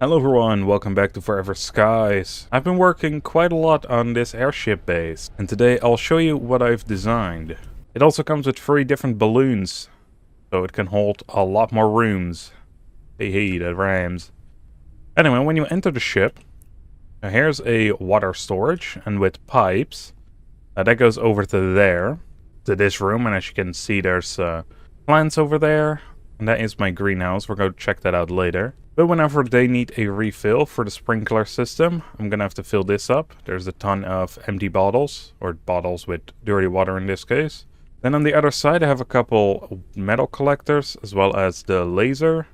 Hello everyone, welcome back to Forever Skies. I've been working quite a lot on this airship base, and today I'll show you what I've designed. It also comes with 3 different balloons, so it can hold a lot more rooms. Hey, that rhymes. Anyway, when you enter the ship, here's a water storage, and with pipes, that goes over to there, to this room, and as you can see there's plants over there, and that is my greenhouse. We're going to check that out later. But whenever they need a refill for the sprinkler system, I'm gonna have to fill this up. There's a ton of empty bottles, or bottles with dirty water in this case. Then on the other side I have a couple metal collectors, as well as the laser.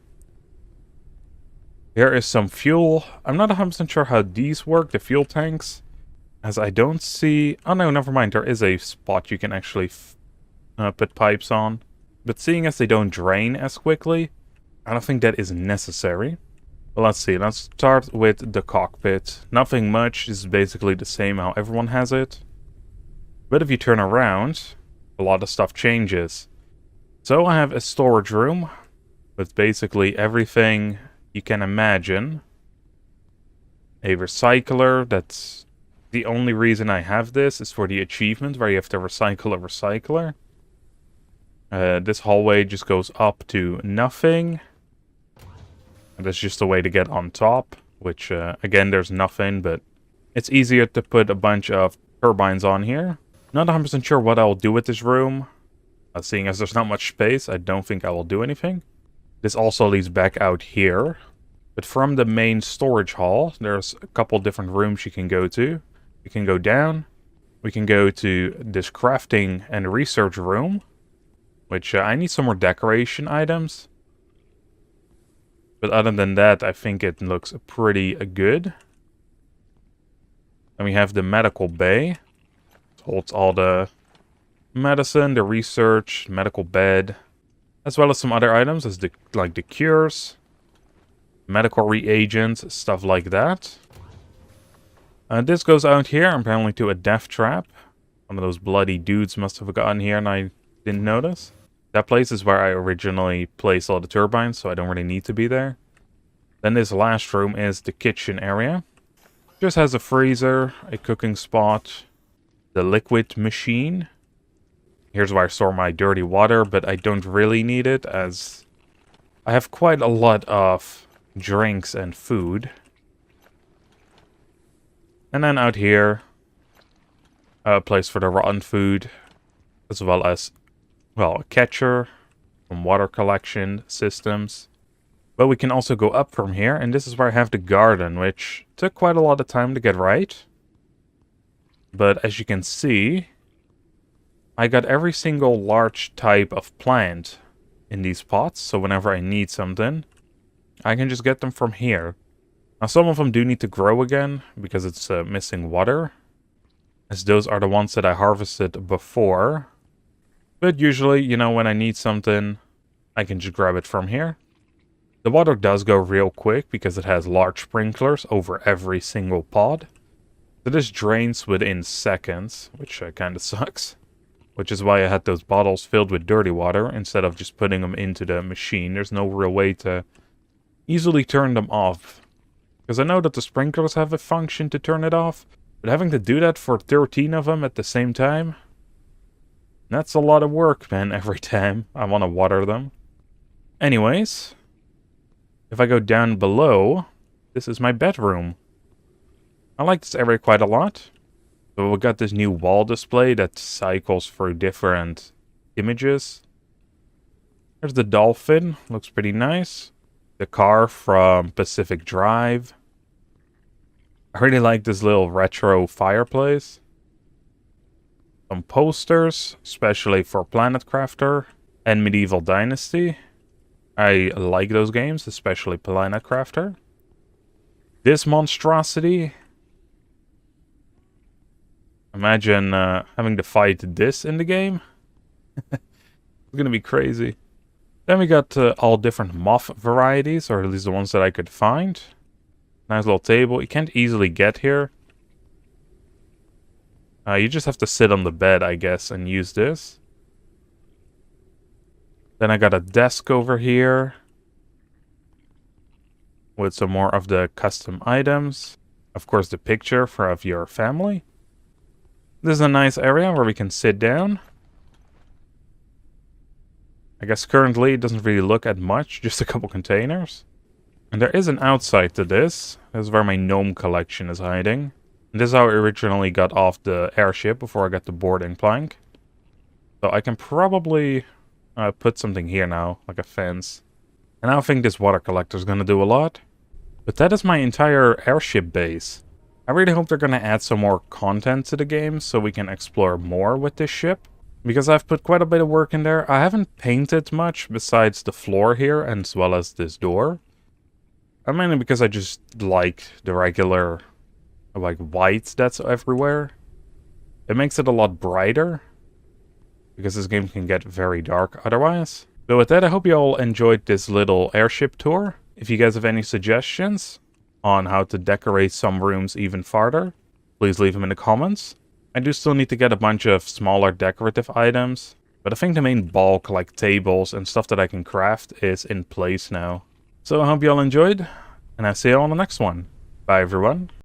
Here is some fuel. I'm not 100% sure how these work, the fuel tanks, as I don't see... Oh no, never mind, there is a spot you can actually put pipes on. But seeing as they don't drain as quickly, I don't think that is necessary. But let's see, let's start with the cockpit. Nothing much, this is basically the same how everyone has it. But if you turn around, a lot of stuff changes. So I have a storage room with basically everything you can imagine. A recycler, that's the only reason I have this, is for the achievement where you have to recycle a recycler. This hallway just goes up to nothing. That's just a way to get on top, which, again, there's nothing, but it's easier to put a bunch of turbines on here. Not 100% sure what I'll do with this room. Seeing as there's not much space, I don't think I will do anything. This also leads back out here. But from the main storage hall, there's a couple different rooms you can go to. You can go down. We can go to this crafting and research room, which I need some more decoration items. But other than that, I think it looks pretty good. And we have the medical bay. It holds all the medicine, the research, medical bed, as well as some other items, as like the cures, medical reagents, stuff like that. This goes out here, apparently to a death trap. One of those bloody dudes must have gotten here and I didn't notice. That place is where I originally placed all the turbines, so I don't really need to be there. Then this last room is the kitchen area. Just has a freezer, a cooking spot, the liquid machine. Here's where I store my dirty water, but I don't really need it as I have quite a lot of drinks and food. And then out here, a place for the rotten food, as well as, well, a catcher, some water collection systems. But we can also go up from here, and this is where I have the garden, which took quite a lot of time to get right. But as you can see, I got every single large type of plant in these pots, so whenever I need something, I can just get them from here. Now some of them do need to grow again, because it's missing water, as those are the ones that I harvested before. But usually, you know, when I need something, I can just grab it from here. The water does go real quick because it has large sprinklers over every single pod. So this drains within seconds, which kind of sucks. Which is why I had those bottles filled with dirty water instead of just putting them into the machine. There's no real way to easily turn them off. Because I know that the sprinklers have a function to turn it off, but having to do that for 13 of them at the same time, that's a lot of work, man, every time I want to water them. Anyways, if I go down below, this is my bedroom. I like this area quite a lot. So we got this new wall display that cycles through different images. There's the Dolphin, looks pretty nice. The car from Pacific Drive. I really like this little retro fireplace. Some posters, especially for Planet Crafter and Medieval Dynasty. I like those games, especially Planet Crafter. This monstrosity. Imagine having to fight this in the game. It's gonna be crazy. Then we got all different moth varieties, or at least the ones that I could find. Nice little table. You can't easily get here. You just have to sit on the bed, I guess, and use this. Then I got a desk over here. with some more of the custom items. Of course, the picture of your family. This is a nice area where we can sit down. I guess currently it doesn't really look at much, just a couple containers. And there is an outside to this. This is where my gnome collection is hiding. And this is how I originally got off the airship before I got the boarding plank. So I can probably put something here now, like a fence. And I don't think this water collector is going to do a lot. But that is my entire airship base. I really hope they're going to add some more content to the game so we can explore more with this ship. Because I've put quite a bit of work in there. I haven't painted much besides the floor here and as well as this door. Mainly because I just like the regular like white that's everywhere. It makes it a lot brighter. Because this game can get very dark otherwise. So with that, I hope you all enjoyed this little airship tour. If you guys have any suggestions on how to decorate some rooms even farther, please leave them in the comments. I do still need to get a bunch of smaller decorative items, but I think the main bulk, like tables and stuff that I can craft, is in place now. So I hope you all enjoyed, and I'll see you all on the next one. Bye everyone.